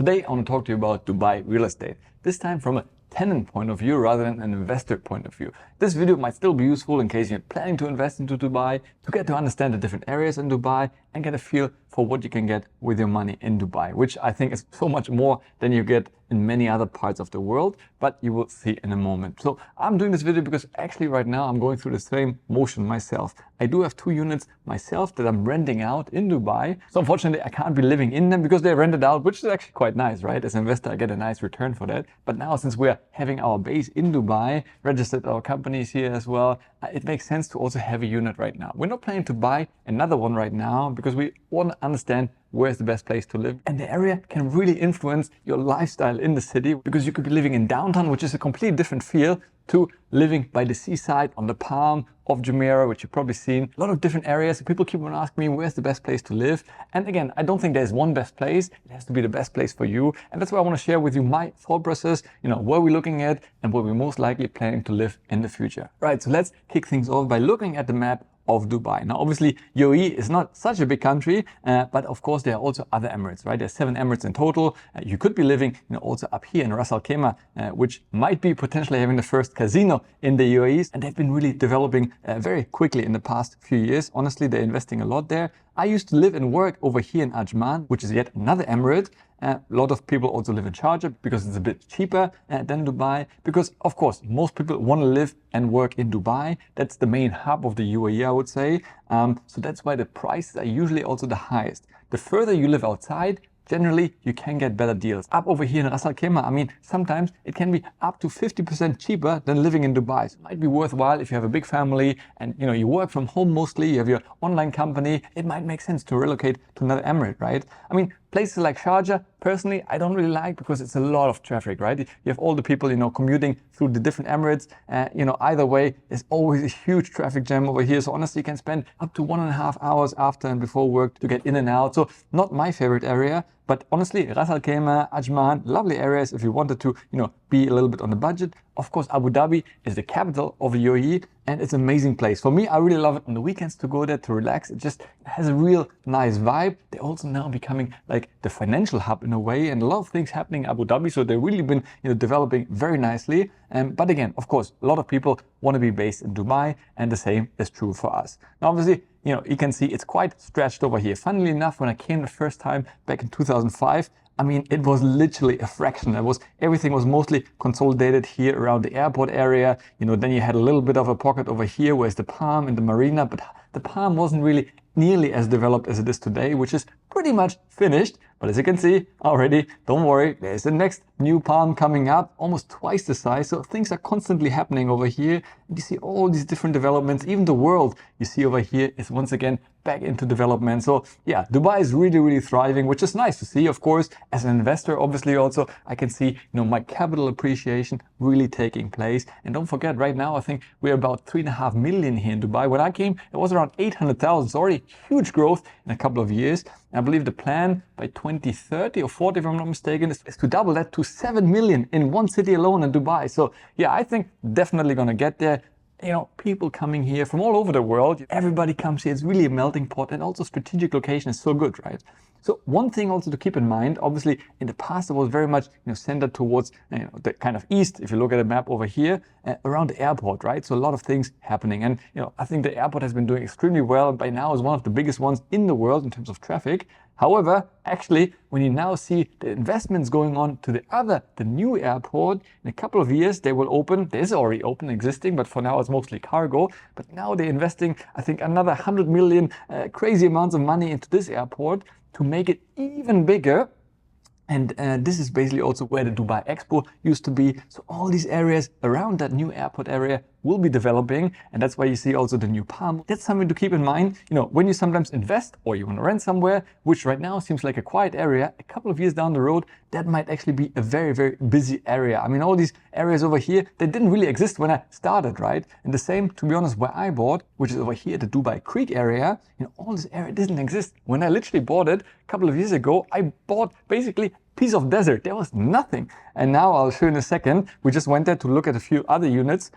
Today, I want to talk to you about Dubai real estate, this time from a tenant point of view rather than an investor point of view. This video might still be useful in case you're planning to invest into Dubai, to get to understand the different areas in Dubai and get a feel for what you can get with your money in Dubai, which I think is so much more than you get in many other parts of the world, but you will see in a moment. So I'm doing this video because actually right now I'm going through the same motion myself. I do have 2 units myself that I'm renting out in Dubai. So unfortunately I can't be living in them because they're rented out, which is actually quite nice, right? As an investor, I get a nice return for that. But now since we're having our base in Dubai, registered our companies here as well, it makes sense to also have a unit right now. We're not planning to buy another one right now because we want to understand where's the best place to live. And the area can really influence your lifestyle in the city because you could be living in downtown, which is a completely different feel, to living by the seaside on the palm of Jumeirah, which you've probably seen. A lot of different areas. People keep on asking me, where's the best place to live? And again, I don't think there's one best place. It has to be the best place for you. And that's why I want to share with you my thought process, where we're looking at and where we're most likely planning to live in the future. Right, so let's kick things off by looking at the map of Dubai. Now, obviously, UAE is not such a big country, but of course, there are also other Emirates, right? There's 7 Emirates in total. You could be living, also up here in Ras Al Khaimah, which might be potentially having the first casino in the UAE. And they've been really developing very quickly in the past few years. Honestly, they're investing a lot there. I used to live and work over here in Ajman, which is yet another Emirate. A lot of people also live in Sharjah because it's a bit cheaper than Dubai. Because, of course, most people want to live and work in Dubai. That's the main hub of the UAE, I would say. So that's why the prices are usually also the highest. The further you live outside, generally, you can get better deals. Up over here in Ras Al Khaimah, sometimes it can be up to 50% cheaper than living in Dubai. So it might be worthwhile if you have a big family and you work from home mostly, you have your online company, it might make sense to relocate to another emirate, right? Places like Sharjah, personally, I don't really like because it's a lot of traffic, right? You have all the people, commuting through the different Emirates. Either way, there's always a huge traffic jam over here. So honestly, you can spend up to 1.5 hours after and before work to get in and out. So not my favorite area. But honestly, Ras Al Khaimah, Ajman, lovely areas if you wanted to, be a little bit on the budget. Of course, Abu Dhabi is the capital of the UAE and it's an amazing place. For me, I really love it on the weekends to go there to relax. It just has a real nice vibe. They're also now becoming like the financial hub in a way and a lot of things happening in Abu Dhabi. So they've really been, developing very nicely. But again, of course, a lot of people want to be based in Dubai and the same is true for us. Now, obviously, you can see it's quite stretched over here. Funnily enough, when I came the first time back in 2005, it was literally a fraction. Everything was mostly consolidated here around the airport area. Then you had a little bit of a pocket over here where's the Palm and the Marina, but the Palm wasn't really nearly as developed as it is today, which is pretty much finished. But as you can see already, don't worry, there's the next new Palm coming up, almost twice the size. So things are constantly happening over here. And you see all these different developments. Even the world you see over here is once again back into development. So yeah, Dubai is really, really thriving, which is nice to see. Of course, as an investor, obviously also I can see, my capital appreciation really taking place. And don't forget, right now, I think we're about 3.5 million here in Dubai. When I came, it was around 800,000. It's already huge growth in a couple of years. I believe the plan by 2030 or 40, if I'm not mistaken, is to double that to 7 million in one city alone in Dubai. So yeah, I think definitely going to get there. People coming here from all over the world. Everybody comes here. It's really a melting pot, and also strategic location is so good, right? So one thing also to keep in mind, obviously in the past it was very much centered towards the kind of east, if you look at the map over here, around the airport, right? So a lot of things happening. And I think the airport has been doing extremely well. By now is one of the biggest ones in the world in terms of traffic. However, actually, when you now see the investments going on to the new airport, in a couple of years they will open. There's already open existing, but for now it's mostly cargo. But now they're investing, I think, another 100 million, crazy amounts of money into this airport to make it even bigger. And this is basically also where the Dubai Expo used to be. So all these areas around that new airport area will be developing. And that's why you see also the new Palm. That's something to keep in mind. When you sometimes invest or you want to rent somewhere, which right now seems like a quiet area, a couple of years down the road, that might actually be a very, very busy area. All these areas over here, they didn't really exist when I started, right? And the same, to be honest, where I bought, which is over here, the Dubai Creek area, all this area didn't exist. When I literally bought it a couple of years ago, I bought basically piece of desert. There was nothing. And now I'll show you in a second. We just went there to look at a few other units.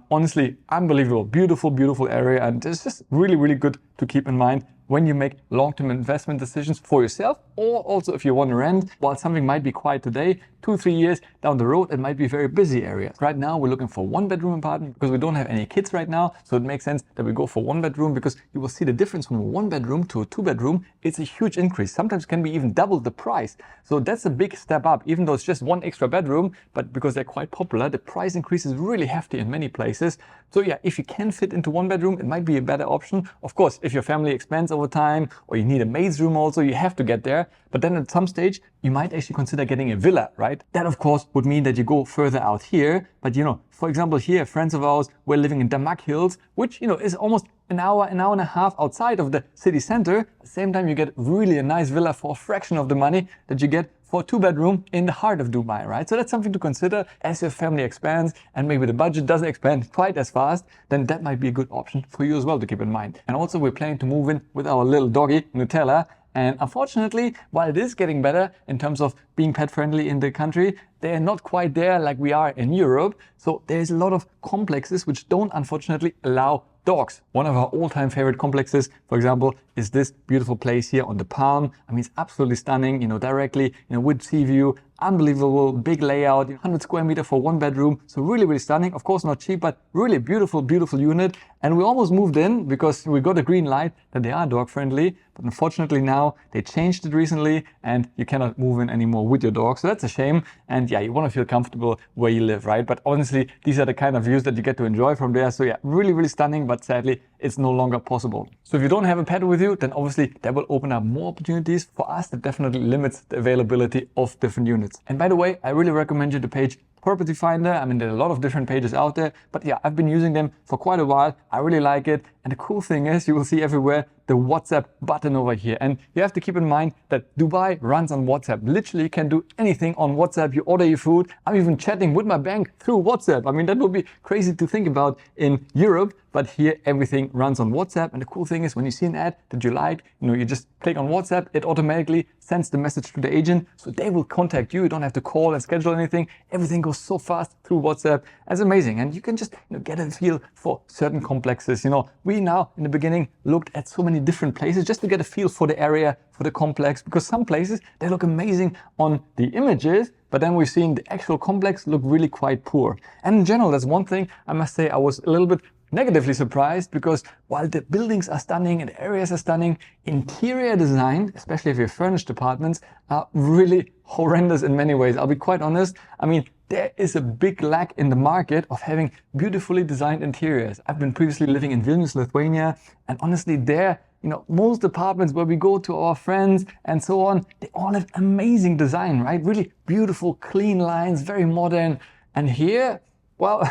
Honestly, unbelievable, beautiful, beautiful area. And it's just really, really good to keep in mind when you make long-term investment decisions for yourself, or also if you want to rent. While something might be quiet today, 2-3 years down the road, it might be very busy areas. Right now, we're looking for a 1-bedroom apartment because we don't have any kids right now. So it makes sense that we go for 1-bedroom, because you will see the difference from a 1-bedroom to a 2-bedroom. It's a huge increase. Sometimes can be even double the price. So that's a big step up, even though it's just one extra bedroom, but because they're quite popular, the price increase is really hefty in many places. So yeah, if you can fit into 1-bedroom, it might be a better option. Of course, if your family expands over time, or you need a maid's room also, you have to get there. But then at some stage, you might actually consider getting a villa, right? That of course would mean that you go further out here. But for example, here, friends of ours were living in Damac Hills, which is almost an hour and a half outside of the city center. At the same time, you get really a nice villa for a fraction of the money that you get for a 2-bedroom in the heart of Dubai, right? So that's something to consider as your family expands and maybe the budget doesn't expand quite as fast. Then that might be a good option for you as well to keep in mind. And also, we're planning to move in with our little doggy, Nutella. And unfortunately, while it is getting better in terms of being pet friendly in the country, they're not quite there like we are in Europe. So there's a lot of complexes which don't unfortunately allow dogs. One of our all-time favorite complexes, for example, is this beautiful place here on the Palm. I mean, it's absolutely stunning, directly, with sea view, unbelievable, big layout, 100 square meter for 1-bedroom. So really, really stunning. Of course, not cheap, but really beautiful, beautiful unit. And we almost moved in because we got a green light that they are dog friendly. But unfortunately now they changed it recently and you cannot move in anymore with your dog. So that's a shame. And yeah, you want to feel comfortable where you live, right? But honestly, these are the kind of views that you get to enjoy from there. So yeah, really, really stunning, but sadly, it's no longer possible. So if you don't have a pet with you, then obviously that will open up more opportunities. For us, that definitely limits the availability of different units. And by the way, I really recommend you the page Property Finder. I mean, there are a lot of different pages out there, but yeah, I've been using them for quite a while. I really like it. And the cool thing is you will see everywhere the WhatsApp button over here. And you have to keep in mind that Dubai runs on WhatsApp. Literally, you can do anything on WhatsApp. You order your food. I'm even chatting with my bank through WhatsApp. I mean, that would be crazy to think about in Europe, but here everything runs on WhatsApp. And the cool thing is when you see an ad that you like, you just click on WhatsApp, it automatically sends the message to the agent. So they will contact you. You don't have to call and schedule anything. Everything goes so fast through WhatsApp. It's amazing. And you can just get a feel for certain complexes. We now in the beginning looked at so many different places just to get a feel for the area, for the complex, because some places, they look amazing on the images, but then we've seen the actual complex look really quite poor. And in general, that's one thing I must say I was a little bit negatively surprised, because while the buildings are stunning and the areas are stunning, interior design, especially if you're furnished apartments, are really horrendous in many ways. I'll be quite honest. I mean, there is a big lack in the market of having beautifully designed interiors. I've been previously living in Vilnius, Lithuania, and honestly there, most apartments where we go to our friends and so on, they all have amazing design, right? Really beautiful, clean lines, very modern. And here, well,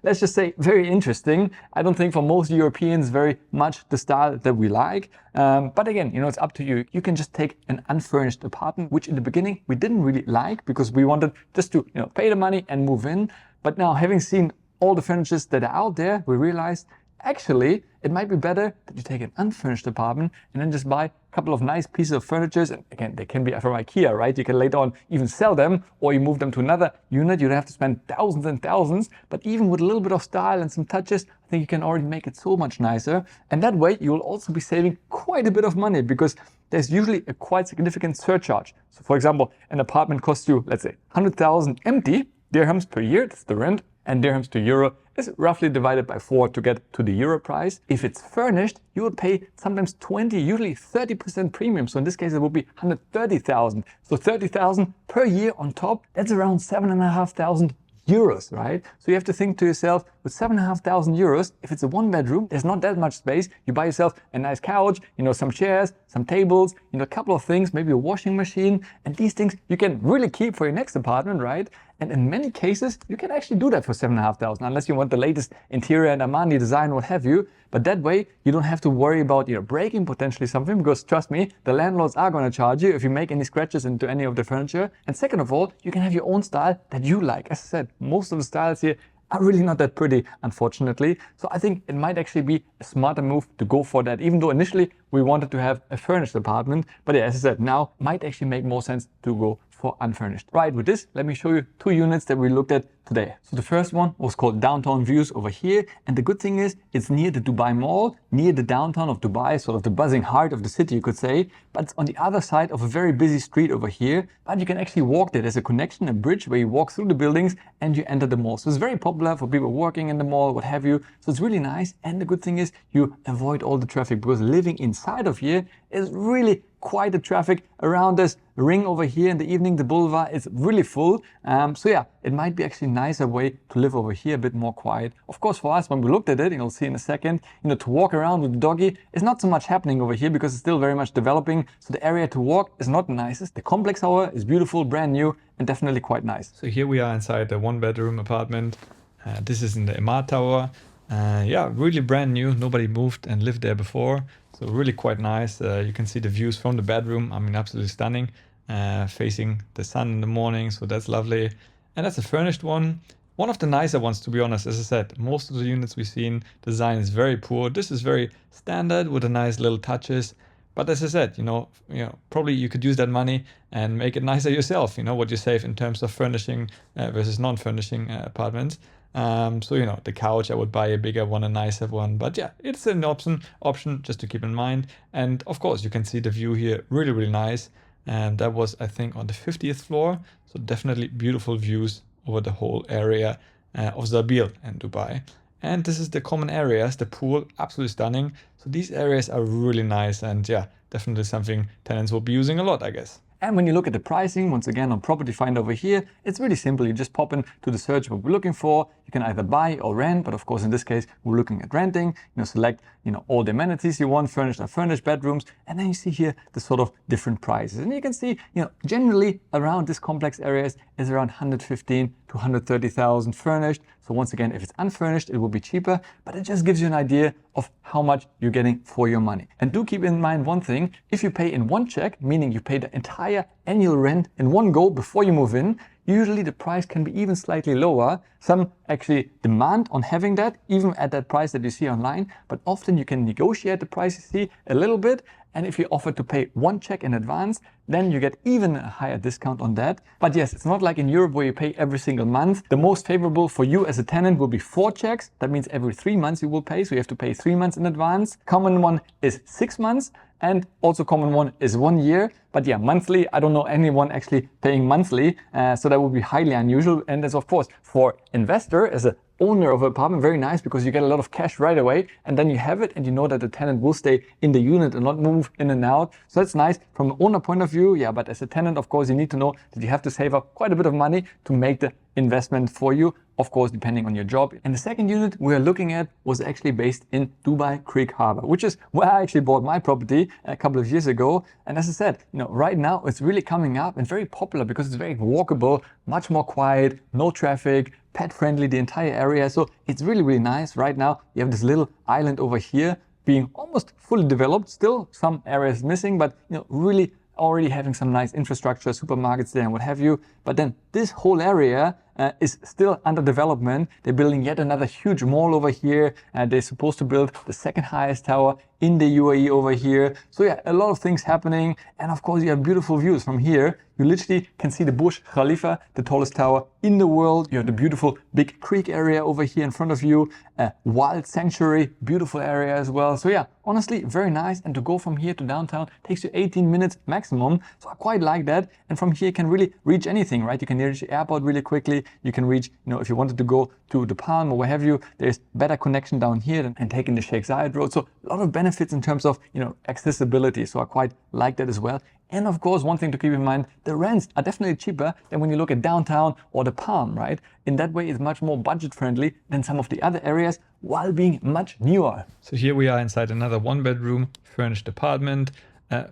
let's just say very interesting. I don't think for most Europeans very much the style that we like. But again, it's up to you. You can just take an unfurnished apartment, which in the beginning we didn't really like because we wanted just to pay the money and move in. But now, having seen all the furniture that are out there, we realized actually it might be better that you take an unfurnished apartment and then just buy a couple of nice pieces of furniture. And again, they can be from IKEA, right? You can later on even sell them, or you move them to another unit. You don't have to spend thousands and thousands, but even with a little bit of style and some touches, I think you can already make it so much nicer. And that way you will also be saving quite a bit of money, because there's usually a quite significant surcharge. So for example, an apartment costs you, let's say 100,000 empty dirhams per year, that's the rent, and dirhams to euro is roughly divided by 4 to get to the euro price. If it's furnished, you would pay sometimes 20, usually 30% premium. So in this case, it would be 130,000. So 30,000 per year on top, that's around 7,500 euros, right? So you have to think to yourself, with 7,500 euros, if it's a 1-bedroom, there's not that much space. You buy yourself a nice couch, some chairs, some tables, a couple of things, maybe a washing machine, and these things you can really keep for your next apartment, right? And in many cases, you can actually do that for 7,500, unless you want the latest interior and Armani design, what have you. But that way, you don't have to worry about breaking potentially something, because trust me, the landlords are going to charge you if you make any scratches into any of the furniture. And second of all, you can have your own style that you like. As I said, most of the styles here are really not that pretty, unfortunately. So I think it might actually be a smarter move to go for that, even though initially we wanted to have a furnished apartment. But yeah, as I said, now might actually make more sense to go for unfurnished. Right, with this, let me show you 2 units that we looked at today. So the first one was called Downtown Views over here. And the good thing is it's near the Dubai Mall, near the downtown of Dubai, sort of the buzzing heart of the city, you could say. But it's on the other side of a very busy street over here. But you can actually walk there. There's a connection, a bridge where you walk through the buildings and you enter the mall. So it's very popular for people working in the mall, what have you. So it's really nice. And the good thing is you avoid all the traffic, because living inside of here is really quite the traffic around this ring over here in the evening. The boulevard is really full. So yeah, it might be actually a nicer way to live over here, a bit more quiet. Of course, for us, when we looked at it, you'll see in a second, to walk around with the doggy is not so much happening over here because it's still very much developing. So the area to walk is not the nicest. The complex, however, is beautiful, brand new, and definitely quite nice. So here we are inside a 1-bedroom apartment. This is in the Emad Tower. Yeah, really brand new. Nobody moved and lived there before. So really quite nice. You can see the views from the bedroom. I mean, absolutely stunning. Facing the sun in the morning. So that's lovely. And that's a furnished one. One of the nicer ones, to be honest. As I said, most of the units we've seen, design is very poor. This is very standard with a nice little touches. But as I said, probably you could use that money and make it nicer yourself. What you save in terms of furnishing versus non-furnishing apartments. So, the couch, I would buy a bigger one, a nicer one. But yeah, it's an option just to keep in mind. And of course, you can see the view here, really, really nice. And that was, I think, on the 50th floor. So definitely beautiful views over the whole area of Zabil and Dubai. And this is the common areas, the pool, absolutely stunning. So these areas are really nice. And yeah, definitely something tenants will be using a lot, I guess. And when you look at the pricing, once again on Property Finder over here, it's really simple. You just pop in to the search what we're looking for. You can either buy or rent, but of course in this case we're looking at renting. Select all the amenities you want, furnished or furnished bedrooms, and then you see here the sort of different prices. And you can see, generally around this complex areas is around 115 to 130,000 furnished. So once again, if it's unfurnished, it will be cheaper, but it just gives you an idea of how much you're getting for your money. And do keep in mind one thing: if you pay in one check, meaning you pay the entire annual rent in one go before you move in, usually the price can be even slightly lower. Some actually demand on having that, even at that price that you see online, but often you can negotiate the price you see a little bit. And if you offer to pay one check in advance, then you get even a higher discount on that. But yes, it's not like in Europe where you pay every single month. The most favorable for you as a tenant will be 4 checks. That means every 3 months you will pay. So you have to pay 3 months in advance. Common one is 6 months. And also common one is 1 year. But yeah, monthly, I don't know anyone actually paying monthly. So that would be highly unusual. And that's of course for investor as a owner of an apartment, very nice, because you get a lot of cash right away and then you have it and you know that the tenant will stay in the unit and not move in and out. So that's nice from an owner point of view. Yeah, but as a tenant, of course, you need to know that you have to save up quite a bit of money to make the investment for you, of course, depending on your job. And the second unit we're looking at was actually based in Dubai Creek Harbor, which is where I actually bought my property a couple of years ago. And as I said, right now it's really coming up and very popular because it's very walkable, much more quiet, no traffic, pet friendly, the entire area. So it's really, really nice. Right now you have this little island over here being almost fully developed, still some areas missing, but really already having some nice infrastructure, supermarkets there and what have you. But then this whole area is still under development. They're building yet another huge mall over here. They're supposed to build the second highest tower in the UAE over here. So yeah, a lot of things happening. And of course you have beautiful views from here. You literally can see the Burj Khalifa, the tallest tower in the world. You have the beautiful big creek area over here in front of you. A wild sanctuary, beautiful area as well. So yeah, honestly, very nice. And to go from here to downtown takes you 18 minutes maximum. So I quite like that. And from here you can really reach anything, right? You can reach the airport really quickly. You can reach, if you wanted to go to the Palm or what have you, there's better connection down here than taking the Sheikh Zayed road. So a lot of benefits in terms of, accessibility. So I quite like that as well. And of course, one thing to keep in mind, the rents are definitely cheaper than when you look at downtown or the Palm, right? In that way, it's much more budget friendly than some of the other areas while being much newer. So here we are inside another 1-bedroom furnished apartment.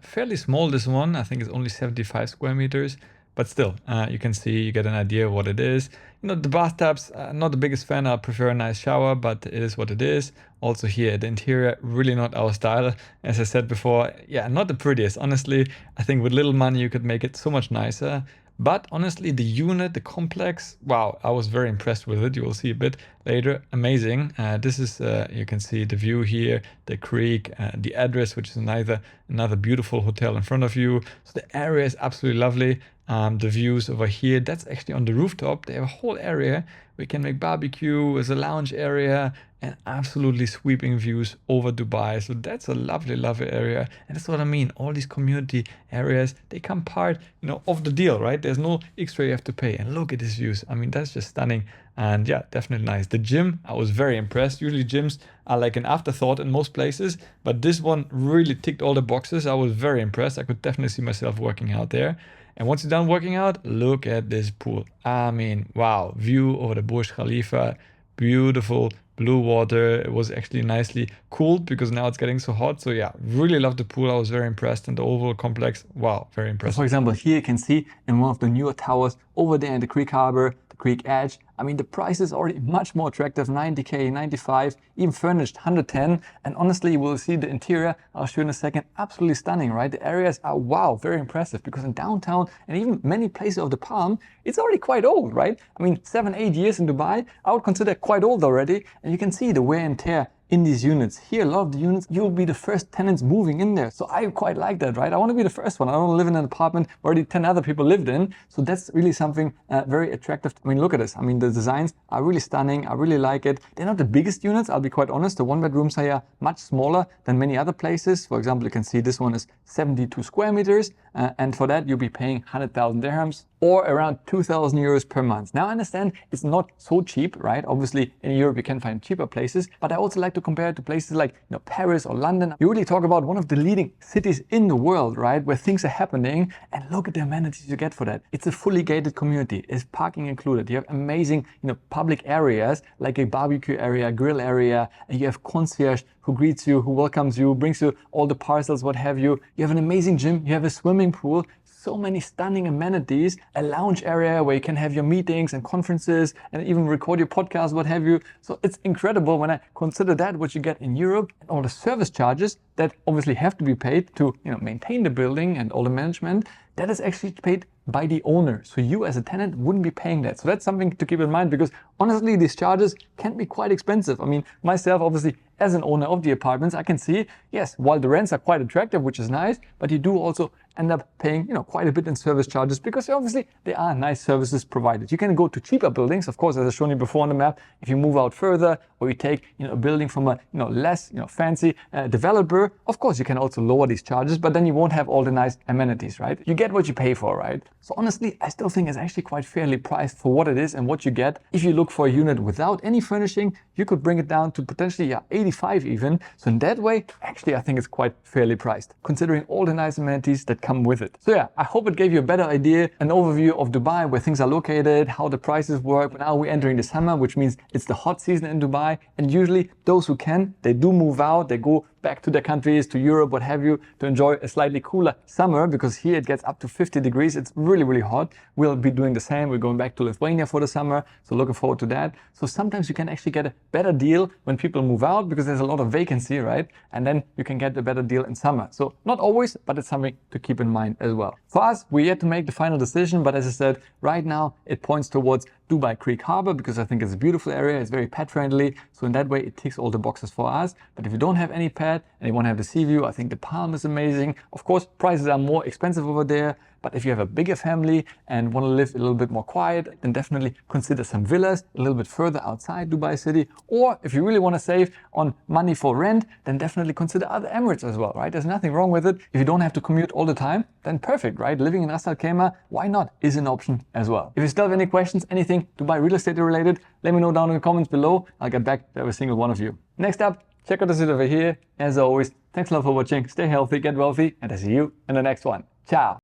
Fairly small, this one. I think it's only 75 square meters. But still, you can see, you get an idea of what it is. The bathtubs, not the biggest fan. I prefer a nice shower, but it is what it is. Also here, the interior, really not our style. As I said before, yeah, not the prettiest. Honestly, I think with little money, you could make it so much nicer. But honestly, the unit, the complex, wow, I was very impressed with it. You will see a bit later. Amazing. This is, you can see the view here, the creek, the address, which is another beautiful hotel in front of you. So the area is absolutely lovely. The views over here, that's actually on the rooftop. They have a whole area we can make barbecue, as a lounge area, and absolutely sweeping views over Dubai. So that's a lovely, lovely area. And that's what I mean. All these community areas, they come part, of the deal, right? There's no extra you have to pay. And look at these views. I mean, that's just stunning. And yeah, definitely nice. The gym, I was very impressed. Usually gyms are like an afterthought in most places, but this one really ticked all the boxes. I was very impressed. I could definitely see myself working out there. And once you're done working out, look at this pool. I mean, wow, view over the Burj Khalifa, beautiful blue water. It was actually nicely cooled because now it's getting so hot. So yeah, really love the pool. I was very impressed. And the overall complex, wow, very impressed. For example, here you can see in one of the newer towers over there in the Creek Harbor, the Creek Edge, I mean, the price is already much more attractive, 90K, 95, even furnished 110. And honestly, you will see the interior, I'll show you in a second, absolutely stunning, right? The areas are, wow, very impressive, because in downtown and even many places of the Palm, it's already quite old, right? I mean, 7-8 years in Dubai, I would consider quite old already. And you can see the wear and tear in these units. Here, a lot of the units, you'll be the first tenants moving in there. So I quite like that, right? I want to be the first one. I don't want to live in an apartment where already 10 other people lived in. So that's really something very attractive. I mean, look at this. I mean, the designs are really stunning. I really like it. They're not the biggest units, I'll be quite honest. The one bedrooms are much smaller than many other places. For example, you can see this one is 72 square meters. And for that, you'll be paying 100,000 dirhams or around 2,000 euros per month. Now, I understand it's not so cheap, right? Obviously, in Europe, you can find cheaper places, but I also like to compare it to places like Paris or London. You really talk about one of the leading cities in the world, right? Where things are happening, and look at the amenities you get for that. It's a fully gated community. It's parking included. You have amazing, public areas like a barbecue area, grill area, and you have concierge who greets you, who welcomes you, brings you all the parcels, what have you. You have an amazing gym. You have a swimming pool. So many stunning amenities, a lounge area where you can have your meetings and conferences and even record your podcast, what have you. So it's incredible when I consider that what you get in Europe, and all the service charges that obviously have to be paid to maintain the building and all the management. That is actually paid by the owner. So you as a tenant wouldn't be paying that. So that's something to keep in mind, because honestly, these charges can be quite expensive. I mean, myself, obviously, as an owner of the apartments, I can see, yes, while the rents are quite attractive, which is nice, but you do also end up paying, quite a bit in service charges, because obviously there are nice services provided. You can go to cheaper buildings, of course, as I've shown you before on the map. If you move out further, or you take, a building from a, less, fancy developer, of course, you can also lower these charges, but then you won't have all the nice amenities, right? You get what you pay for, right? So honestly, I still think it's actually quite fairly priced for what it is and what you get. If you look for a unit without any furnishing, you could bring it down to potentially 85 even. So in that way, actually, I think it's quite fairly priced, considering all the nice amenities that come with it. So yeah, I hope it gave you a better idea, an overview of Dubai, where things are located, how the prices work. Now we're entering the summer, which means it's the hot season in Dubai. And usually those who can, they do move out, they go back to their countries, to Europe, what have you, to enjoy a slightly cooler summer, because here it gets up to 50 degrees. It's really, really hot. We'll be doing the same. We're going back to Lithuania for the summer, so looking forward to that. So sometimes you can actually get a better deal when people move out, because there's a lot of vacancy, right? And then you can get a better deal in summer. So not always, but it's something to keep in mind as well. For us, we're yet to make the final decision, but as I said, right now it points towards Dubai Creek Harbor, because I think it's a beautiful area. It's very pet friendly. So in that way, it ticks all the boxes for us. But if you don't have any pet and you want to have the sea view, I think the Palm is amazing. Of course, prices are more expensive over there. But if you have a bigger family and want to live a little bit more quiet, then definitely consider some villas a little bit further outside Dubai City. Or if you really want to save on money for rent, then definitely consider other Emirates as well, right? There's nothing wrong with it. If you don't have to commute all the time, then perfect, right? Living in Ras Al Khaimah, why not, is an option as well. If you still have any questions, anything Dubai real estate related, let me know down in the comments below. I'll get back to every single one of you. Next up, check out this video over here. As always, thanks a lot for watching. Stay healthy, get wealthy, and I'll see you in the next one. Ciao.